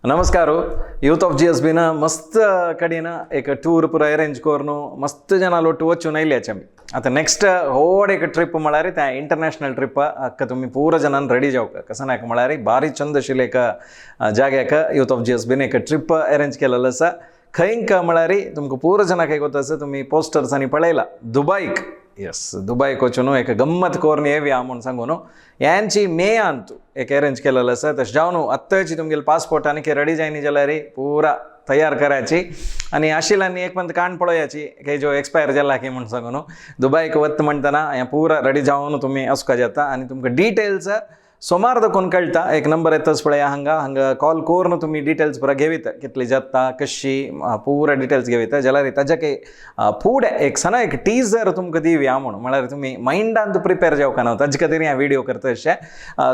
नमस्कार. Youth of GSB ना मस्त कडेन एक टूर पुरा अरेंज करून मस्त जनाला वचून आयल्याचे आमी. आता नेक्स्ट व्हड एक ट्रिप म्हळ्यार त्या इंटरनॅशनल ट्रिप अक्का तुम्ही पूरा जनान रेडी जावक कसा नाक म्हळ्यार भारी छंद आशिल्ले एक जाग्याक यूथ ऑफ GSB एक ट्रिप अरेंज केलेलो आसा. खंयक म्हळ्यार तुमकां पूरा जनाक एक वता आसा तुम्ही पोस्टर्सांनी पळयला दुबईक. यस, दुबईक वचून एक गम्मत करून येवया म्हणून सांगून यांची मे अंतू एक अरेंज केलेलं आसा. तशें जावन आत्ताची तुमगेले पासपोर्ट आनी रेडी जायनी जाल्यार पूरा तयार करायची आणि आशिल्ल्यानी एक मंत काण पळोवयाची की जो एक्सपायर जाला की म्हणून सांगून दुबईक वता म्हणटना हें पूरा रेडी जावन तुमी वचपाक जाता आणि तुमकां डिटेल्स सोमार दाखोवन कळटा. एक नंबर येताच पळया हांगा कॉल करून तुम्ही डिटेल्स पुरा घेविता कितली जाता कशी पूरा डिटेल्स घेविता जाल्यार ताच्या काही फुडें एक सना एक टीजर तुमकां दिवया म्हणून म्हळ्यार तुमी मायंडांत प्रिपेर जावका न्हू ताजे खातीर हांव व्हिडिओ करता अशें.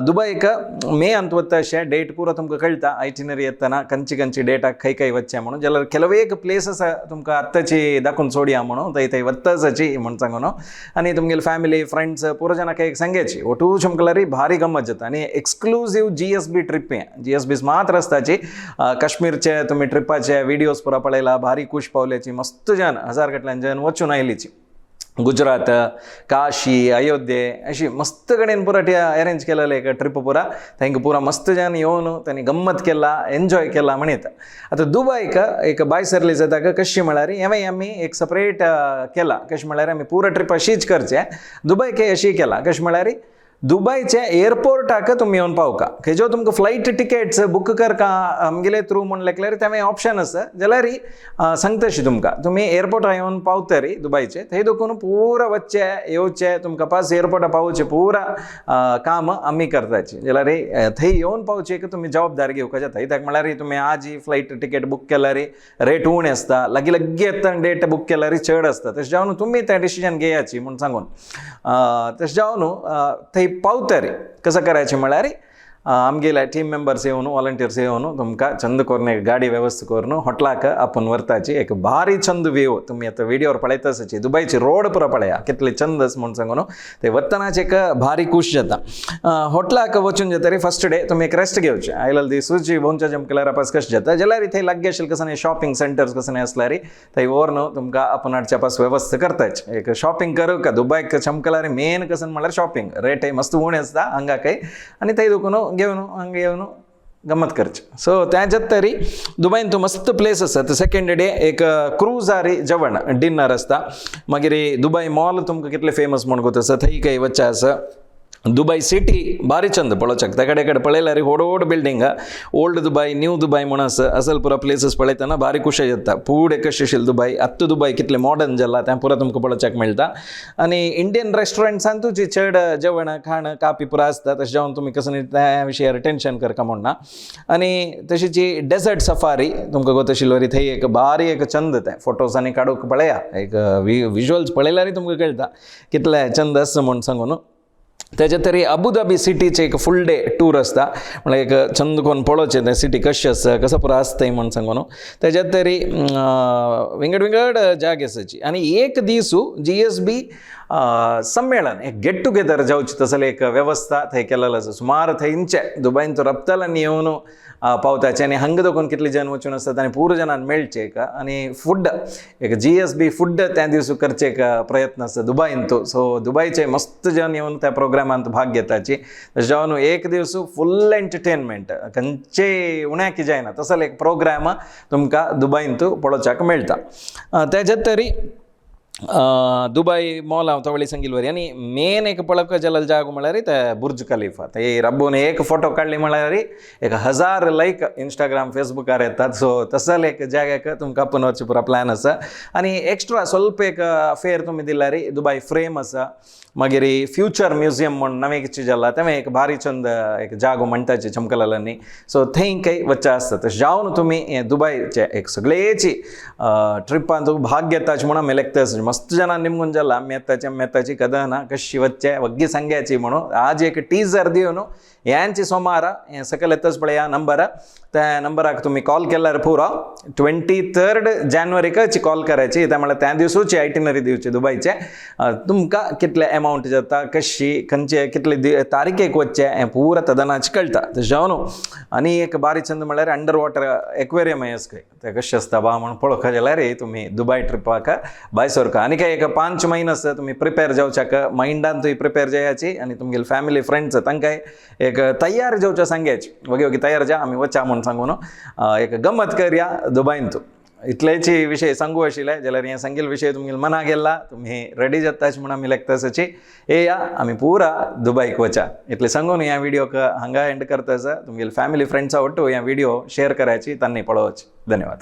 दुबईक मे अंत वता अशें डेट पुरो तुमकां कळटा आयटिनरी येतना खंयची डेटाक खंय वच्चें म्हणून जाल्यार ಕೆಲವೇ प्लेसीस तुमकां आत्ताची दाखोवन सोडया म्हणून थंय वत्ताची म्हणून सांगून आनी तुमगेले फॅमिली फ्रेंड्स पुरो जाणाक एक सांगयाची ओटू चमकल्यार भारी गंमत जाता. आणि एक्सक्लुझिव्ह GSB ट्रिप GSB मात्र आसताची. काश्मीरचे तुम्ही ट्रिपाचे व्हिडिओज पुरा पळयला भारी खुश पावल्याची मस्त जन हजार गटल्यान जन वचून आयलीची. गुजरात काशी अयोध्ये अशी मस्त कडेन पुरा अरेंज केलेले एक ट्रिप पुरा तांकां पुरा मस्त जन येवन तांणी गंमत केला एन्जॉय केला म्हणटा. आता दुबईक एक बाय सरली जाता कशी म्हळ्यार हें आमी एक सेपरेट केला कशें म्हळ्यार आमी पुरा ट्रिप अशीच करचे. दुबईक अशी केला कशें म्हळ्यार दुबईचे एअरपोर्टाक तुम्ही येवन पावका खंयच्यो तुमकां फ्लायट टिकेट्स बूक करका आमगेले थ्रू म्हण लेखल्यार ते ऑप्शन आसा जाल्यार सांगता अशी तुमकां तुमी एअरपोर्टार येवन पावतरी दुबईचे थंय देखून पुरा वच्चे येवचे तुमकां पास एअरपोर्टार पावोवचे पुरा काम आमी करताची जाल्यार थंय येवन पावचे तुमी जबाबदारी घेवका जाता. कित्याक म्हळ्यार तुमी आज ही फ्लायट टिकेट बूक केल्यार रेट उणे आसता लागीं येता डेट बूक केल्यार चड आसता. तशें जावन तुमी तें डिसिजन घेयाची म्हूण सांगून तशें जावन थंय पावतरी कसं करायचे म्हळ्यार आमगेल्या टीम मेंबर्स येवन वॉलंटियर्स येवन तुमकां छंद करून एक गाडी वेवस्था करून हॉटेलाक आपूण व्हरताची. एक भारी छंद व्यू तुमी आतां व्हिडिओर पळयता आसची दुबईची रोड पुरो पळया कितले छंद आसा म्हणून सांगून ते वतनाच एक भारी खूश जाता. हॉटेलाक वचून जातरी फर्स्ट डे तुमी एक रेस्ट घेवचे आयला दिसूची भोंवच्या जमकल्यार पास कशें जाता जाल्यार थंय लागीं आशिल्ले कसं शॉपिंग सेंटर्स कसं आसल्यार थंय व्हरून तुमकां आपूण हाडच्या पास वेवस्था करताची. एक शॉपिंग करूं का दुबईक चमकल्यार मेन कसं म्हळ्यार शॉपिंग रेट मस्त उणे आसता हांगाकय आनी थंय देखून घेवन हांगा येवन गमत करचे. सो त्याच्यात तरी दुबईन तूं मस्त प्लेस आसा. सेकंड डे एक क्रुजारी जेवण डिनर आसता. मागीर दुबई मॉल तुमकां कितले फेमस म्हूण गोत आसा थंय खंय वच्चे आसा. दुबई सिटी भारी छंद पळोवच्याक त्या कडेन पळयल्यार व्हड building old Dubai new Dubai म्हणून आसा असल पुरा प्लेसीस पळयतना भारी खुशी जाता. फूड कशें आशिल्लें दुबई आत्ता दुबई कितलें मॉडर्न जाला तें पुरा तुमकां पळोवच्याक मेळटा. आनी इंडियन रेस्टॉरंट्सांतूच चड जेवण खाण कापी पुरा आसता तशें जावन तुमी कसं त्या विशयार टेन्शन करता म्हणना. आनी तशीची डेजर्ट सफारी तुमकां गो तशी लोरी थंय एक भारी एक छंद तें फोटोज आनी काडूंक पळया एक विज्युअल्स पळयल्यार तुमकां कळटा कितले छंद आसा म्हूण सांगून. त्याच्या तरी अबुधाबी सिटीचे एक फुल डे टूर आसता म्हळ्यार एक छंद करून पळोवचे तें सिटी कशी आसा कसं पुरो आसता म्हूण सांगून. त्याच्यात तरी विंगड जागे आसाची आनी एक दिसू GSB सम्मेलन एक गेट टुगेदर जावची तसले एक वेवस्था थंय केलेलो आसा. सुमार थंयचे दुबईन तो रप्तालांनी येवन पावताचे आनी हांगा देखून कितले जन वचून आसतात आनी पुरो जनान मेळचे आनी फूड एक GSB फूड त्या दिवस करचे एक प्रयत्न आसा दुबईन तो. सो दुबईचे मस्त जन येवन त्या प्रोग्रामांत भाग घेताची. तशें जावन एक दिवस फुल एंटरटेनमेंट खंयचे उण्याक जायना तसले एक प्रोग्राम तुमकां दुबईन तूं पळोवच्याक मेळटा. त्याच्यात तरी दुबई मॉल हांव तवळी सांगिल्ली वरी आनी मेन एक पळोवपाक जाल्यार जागो म्हळ्यार ते बुर्ज खलीफा थंय रब्बून एक फोटो काडली म्हळ्यार 1000 लायक इंस्टाग्राम फेसबुकार येतात. सो तसले एक जाग्याक तुमकां आपूण वचचो पुरा प्लॅन आसा. आनी एक्स्ट्रा स्वल्प एक फेर तुमी दिल्यार दुबई फ्रेम आसा. मागीर फ्युचर म्युझियम म्हणून नवें कितें जाला तें एक भारी छंद एक जागो म्हणटाचे चमकलांनी. सो थंय खंय वच्चे आसता तशें जावन तुमी दुबईचे एक सगळेची ट्रिपांत भाग घेताचे म्हणून हांवें लेखता मस्त जना निमगुंजला मेत्ताची कदना कशी वच्चे वग्गी सांगायची म्हणून आज एक टीजर दियो न्हू यांची सोमार हें सकयल येतच पळय ह्या नंबर त्या नंबराक तुम्ही कॉल केल्यार पुरो 23 जानेवारीकच कॉल करायची त्यामुळे त्या दिवसूची आयटिनरी दिवची दुबयचे तुमकां कितले अमाउंट जाता कशी खंयचे कितले तारीखेक वच्चे हें पुरा तदनाच कळटा तशें न्हू आनी एक बारी छंद म्हळ्यार अंडर वॉटर एक्वेरियम आहे खंय ते कशें आसता बा म्हण पळोवंक जाल्यार तुम्ही दुबय ट्रिपाक भायर सरका आनी काय एक 5 म्हयने आसा तुम्ही प्रिपेर जावच्याक मायंडान प्रिपेर जायाची आनी तुमगेली फॅमिली फ्रेंड्स तांकां एक तयार जावच्या सांगायची वगे वगे तयार जा आमी वचा म्हूण सांगून एक गमत करया दुबयन तूं इतलेची विषय सांगू आशिल्ले जाल्यार हें सांगिल्ले विशय तुमगेले मना गेला तुम्ही रेडी जाताच म्हूण आमी लेखतासाची या आमी पुरा दुबयक वचा इतले सांगून ह्या व्हिडिओक हांगा एंड करतास तुमगेले फॅमिली फ्रेंड्सा वट्टू ह्या व्हिडिओ शेअर करायची तांणी पळोवची धन्यवाद.